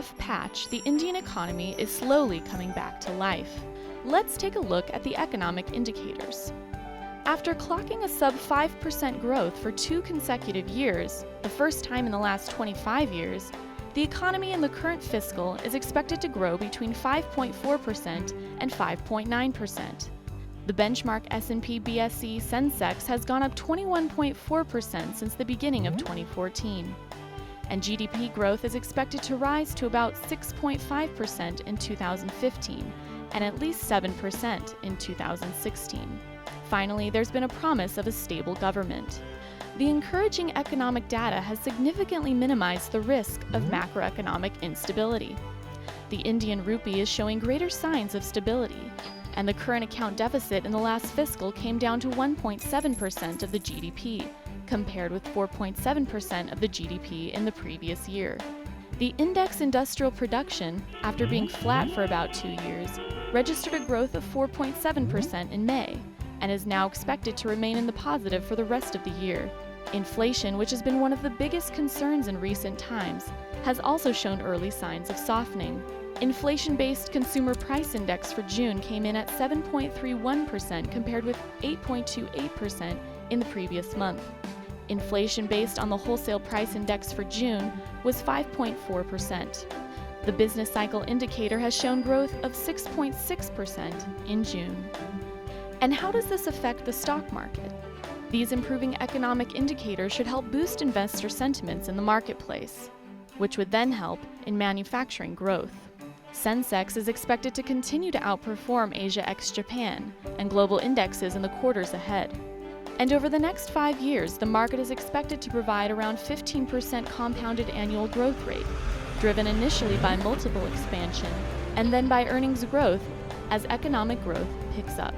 rough patch, the Indian economy is slowly coming back to life. Let's take a look at the economic indicators. After clocking a sub 5% growth for 2 consecutive years, the first time in the last 25 years, the economy in the current fiscal is expected to grow between 5.4% and 5.9%. The benchmark S&P BSE Sensex has gone up 21.4% since the beginning of 2014. And GDP growth is expected to rise to about 6.5% in 2015 and at least 7% in 2016. Finally, there's been a promise of a stable government. The encouraging economic data has significantly minimized the risk of macroeconomic instability. The Indian rupee is showing greater signs of stability, and the current account deficit in the last fiscal came down to 1.7% of the GDP, compared with 4.7% of the GDP in the previous year. The index industrial production, after being flat for about 2 years, registered a growth of 4.7% in May, and is now expected to remain in the positive for the rest of the year. Inflation, which has been one of the biggest concerns in recent times, has also shown early signs of softening. Inflation-based consumer price index for June came in at 7.31% compared with 8.28% in the previous month. Inflation based on the wholesale price index for June was 5.4%. The business cycle indicator has shown growth of 6.6% in June. And how does this affect the stock market? These improving economic indicators should help boost investor sentiments in the marketplace, which would then help in manufacturing growth. Sensex is expected to continue to outperform Asia ex-Japan and global indexes in the quarters ahead. And over the next 5 years, the market is expected to provide around 15% compounded annual growth rate, driven initially by multiple expansion and then by earnings growth as economic growth picks up.